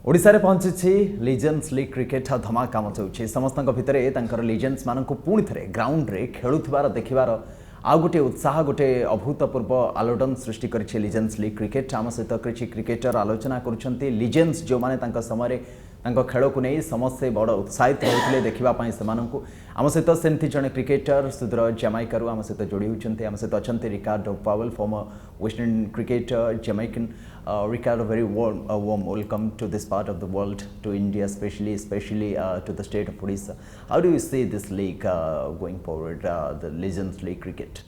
ओडिशा रे पहुंची legends league cricket धमाका मचाऊँ समस्त भितर लीजेंड्स मानक पुणी थे ग्राउंड रे खेलुथिबार देखिबार आउ गोटे उत्साह गोटे अभूतपूर्व आलोड़न सृष्टि करिछि लीजेंड्स लीग क्रिकेट आम सहित कृषि क्रिकेटर आलोचना करुछंती लीजेंड्स जो माने समय खेल को नहीं समस्ते बड़ उत्साहित होते देखापी से आम सहित सेमती जड़े क्रिकेटर सुदूर जमैकारु आम सहित जोड़ी होती आम सहित अच्छा Ricardo Powell former West Indies cricketer Jamaican Ricardo, very warm welcome to this part of the world, to India especially to the state of Odisha. How do you see this league going forward, the Legends League cricket?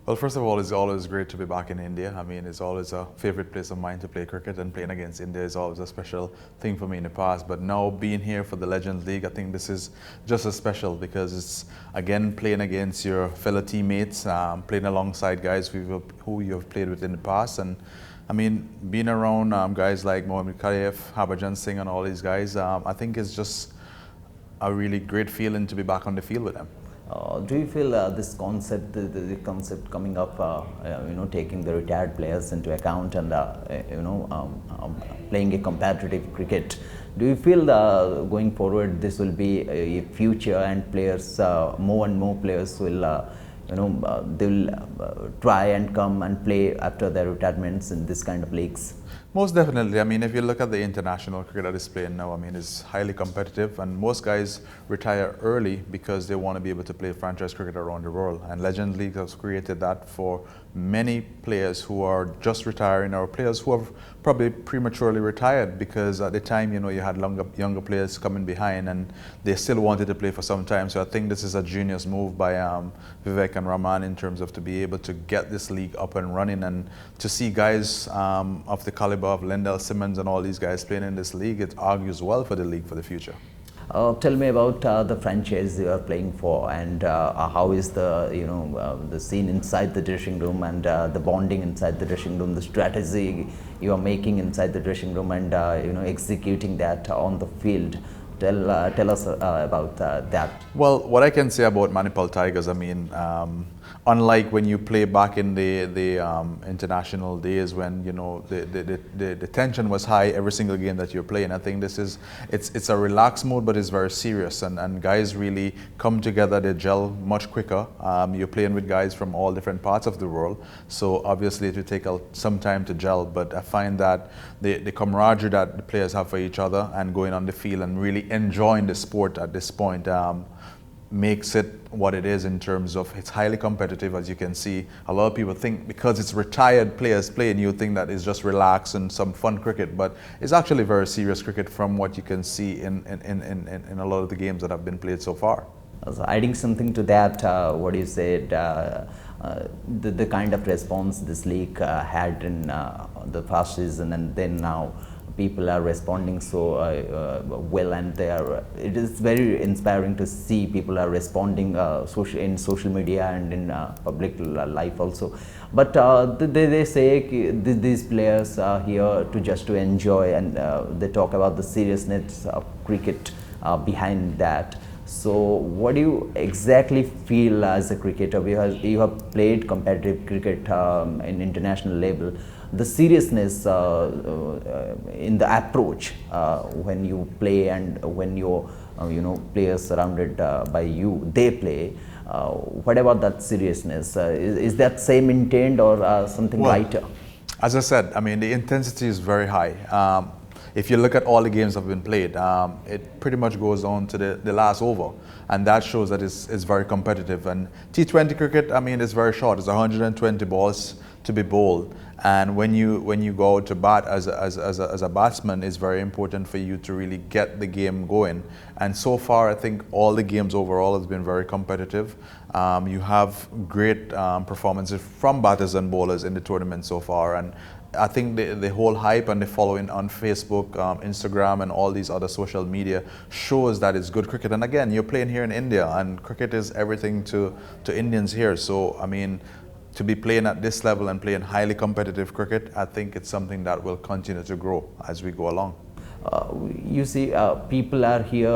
Well, first of all, it's always great to be back in India. I mean, it's always a favorite place of mine to play cricket, and playing against India is always a special thing for me in the past. But now being here for the Legends League, I think this is just as special because it's, again, playing against your fellow teammates, playing alongside guys who you have played with in the past. And I mean, being around guys like Mohammad Khalif, Harbhajan Singh and all these guys, I think it's just a really great feeling to be back on the field with them. Do you feel this concept, the concept coming up, taking the retired players into account and playing a competitive cricket? Do you feel going forward this will be a future and players, more and more players will, they will try and come and play after their retirements in this kind of leagues? Most definitely. I mean, if you look at the international cricket that is playing now, I mean, it's highly competitive, and most guys retire early because they want to be able to play franchise cricket around the world. And Legends League has created that for many players who are just retiring, or players who have probably prematurely retired because at the time, you had younger players coming behind and they still wanted to play for some time. So I think this is a genius move by Vivek and Rahman in terms of to be able to get this league up and running, and to see guys of the caliber of Lendell Simmons and all these guys playing in this league, it argues well for the league for the future. Tell me about the franchise you are playing for, and how is the the scene inside the dressing room, and the bonding inside the dressing room, the strategy you are making inside the dressing room, and executing that on the field. Tell us about that. Well, what I can say about Manipal Tigers, I mean, unlike when you play back in the international days when the tension was high every single game that you're playing, I think this is it's a relaxed mode, but it's very serious, and guys really come together, they gel much quicker. You're playing with guys from all different parts of the world, so obviously it will take some time to gel, but I find that the camaraderie that the players have for each other and going on the field and really enjoying the sport at this point makes it what it is in terms of it's highly competitive. As you can see, a lot of people think because it's retired players playing, you think that it's just relaxed and some fun cricket, but it's actually very serious cricket from what you can see in a lot of the games that have been played so far. So adding something to that, what you said, the kind of response this league had in the past season, and then now people are responding so well, and it is very inspiring to see people are responding in social media and in public life also. But they say these players are here to enjoy, and they talk about the seriousness of cricket behind that. So what do you exactly feel as a cricketer? Because you have played competitive cricket in international level. The seriousness in the approach when you play, and when your players surrounded by you, they play. What about that seriousness? Is that same intent or something lighter? As I said, I mean, the intensity is very high. If you look at all the games that have been played, it pretty much goes on to the last over, and that shows that it's very competitive. And T20 cricket, I mean, it's very short. It's 120 balls to be bowled, and when you go out to bat as a batsman, it's very important for you to really get the game going. And so far, I think all the games overall has been very competitive. You have great performances from batters and bowlers in the tournament so far, and I think the whole hype and the following on Facebook, Instagram and all these other social media shows that it's good cricket. And again, you're playing here in India, and cricket is everything to Indians here. So, I mean, to be playing at this level and playing highly competitive cricket, I think it's something that will continue to grow as we go along. You see, people are here,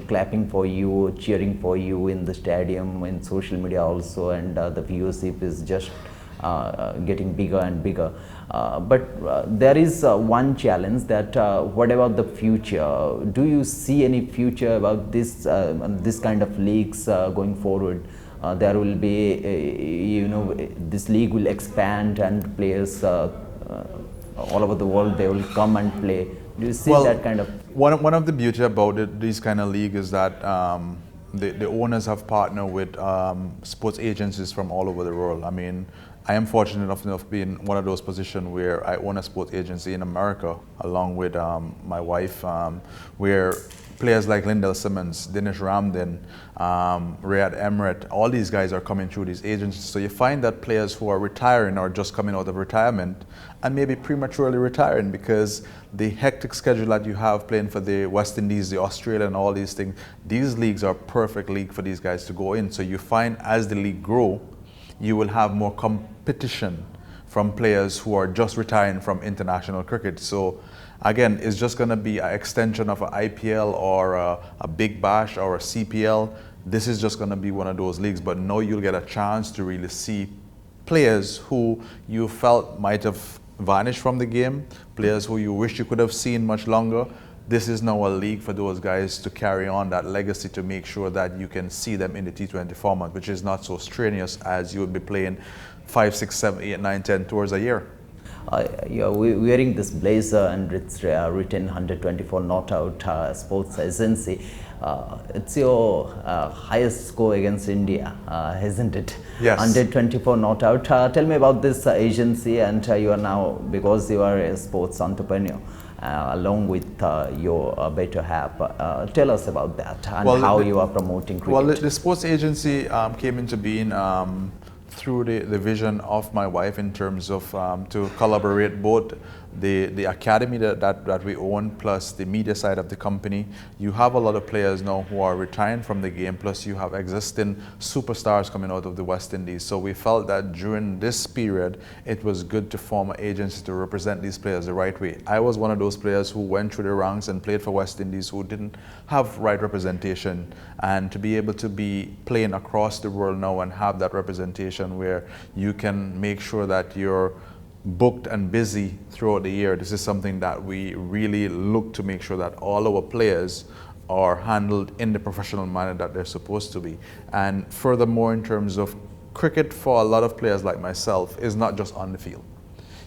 clapping for you, cheering for you in the stadium, in social media also, and the viewership is just getting bigger and bigger. But there is one challenge that what about the future? Do you see any future about this kind of leagues going forward? There will be, this league will expand and players all over the world, they will come and play. Do you see that kind of? One of the beauty about these kind of league is that the owners have partnered with sports agencies from all over the world. I mean, I am fortunate enough to be in one of those positions where I own a sports agency in America along with my wife, where players like Lindell Simmons, Dinesh Ramdin, Riyad Emirates, all these guys are coming through these agencies. So you find that players who are retiring or just coming out of retirement and maybe prematurely retiring because the hectic schedule that you have playing for the West Indies, the Australia and all these things, these leagues are perfect league for these guys to go in. So you find as the league grow, you will have more competition from players who are just retiring from international cricket. So again, it's just going to be an extension of an IPL or a Big Bash or a CPL. This is just going to be one of those leagues, but now you'll get a chance to really see players who you felt might have vanished from the game, players who you wish you could have seen much longer. This is now a league for those guys to carry on that legacy, to make sure that you can see them in the T20 format, which is not so strenuous as you would be playing 5, 6, 7, 8, 9, 10 tours a year. You're wearing this blazer and it's written 124 not out sports agency. It's your highest score against India, isn't it? Yes. 124 not out. Tell me about this agency, and you are now, because you are a sports entrepreneur, along with your better half. Tell us about that and how you are promoting cricket. Well, the sports agency came into being through the vision of my wife in terms of to collaborate both the academy that we own plus the media side of the company. You have a lot of players now who are retiring from the game, plus you have existing superstars coming out of the West Indies. So we felt that during this period, it was good to form an agency to represent these players the right way. I was one of those players who went through the ranks and played for West Indies who didn't have right representation, and to be able to be playing across the world now and have that representation where you can make sure that you're booked and busy throughout the year. This is something that we really look to make sure that all our players are handled in the professional manner that they're supposed to be. And furthermore, in terms of cricket, for a lot of players like myself, is not just on the field.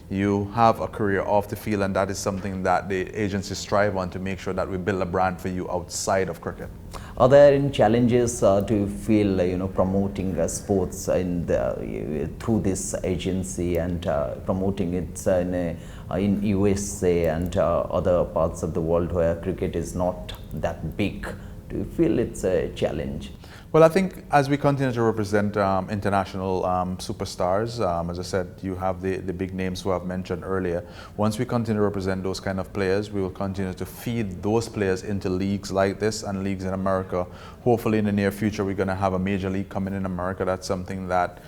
You have a career off the field, and that is something that the agency strive on, to make sure that we build a brand for you outside of cricket. Are there any challenges do you feel promoting sports through this agency and promoting it in USA and other parts of the world where cricket is not that big? Do you feel it's a challenge? Well, I think as we continue to represent international superstars, as I said, you have the big names who I've mentioned earlier. Once we continue to represent those kind of players, we will continue to feed those players into leagues like this and leagues in America. Hopefully in the near future, we're going to have a major league coming in America. That's something that,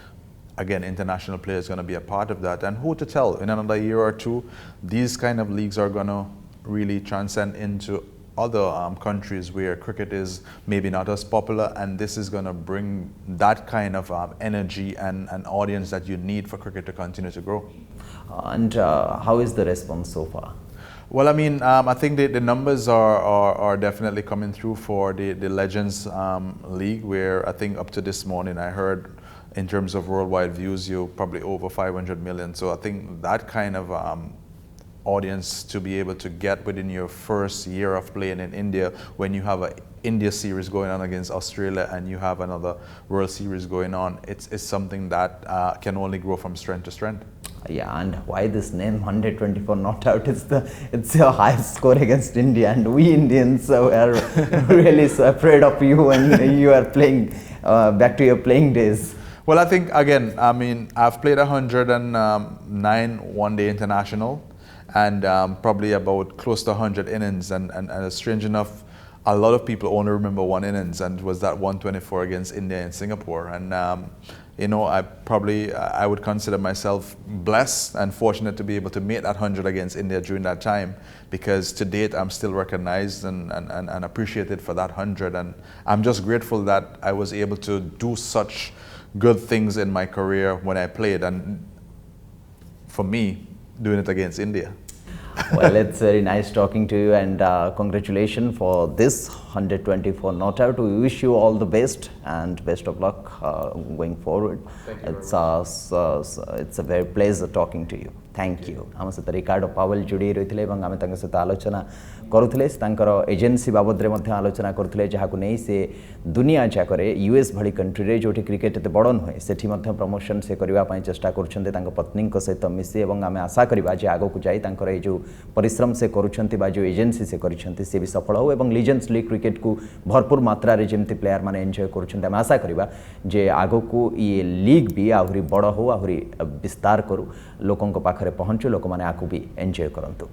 again, international players are going to be a part of that. And who to tell, in another year or two, these kind of leagues are going to really transcend into other countries where cricket is maybe not as popular, and this is going to bring that kind of energy and an audience that you need for cricket to continue to grow. And how is the response so far? Well, I mean, I think the numbers are definitely coming through for the Legends League, where I think up to this morning I heard in terms of worldwide views, you're probably over 500 million. So I think that kind of audience to be able to get within your first year of playing in India, when you have an India series going on against Australia and you have another World Series going on, it's something that can only grow from strength to strength. Yeah, and why this name 124 not out? It's your highest score against India, and we Indians are really so afraid of you when you are playing back to your playing days. Well, I think again, I mean, I've played 109 one-day international, and probably about close to 100 innings, and strange enough, a lot of people only remember one innings, and it was that 124 against India in Singapore. And I would consider myself blessed and fortunate to be able to make that 100 against India during that time, because to date I'm still recognized and appreciated for that 100, and I'm just grateful that I was able to do such good things in my career when I played. And for me, doing it against India. Well, it's very nice talking to you, and congratulations for this 124 not out. We wish you all the best and best of luck going forward. It's a very pleasure talking to you. Thank you. आम सहित रिकार्डो Pavel जोड़ी रही है आम सहित आलोचना करुले agency बाबद में आलोचना करुले जहाँ नहीं से दुनिया जाकर यूएस भली कंट्री जो क्रिकेट एत बड़ नुहे से प्रमोशन से करने चेष्टा कर पत्नी सहित मिसी आम आशा करवा आग को जाई जो परिश्रम से करुँच जो एजेन्सी से कर भी सफल हो और लीजेंड्स लीग क्रिकेट को भरपूर मात्रा जमी प्लेयर मैंने एंजॉय कर आशा करवा जे आग को ये लीग भी आहरी बड़ हो आहरी विस्तार करू लोकों पाखे पहुँचू लोक मैंने आपको भी एंजॉय करूँ।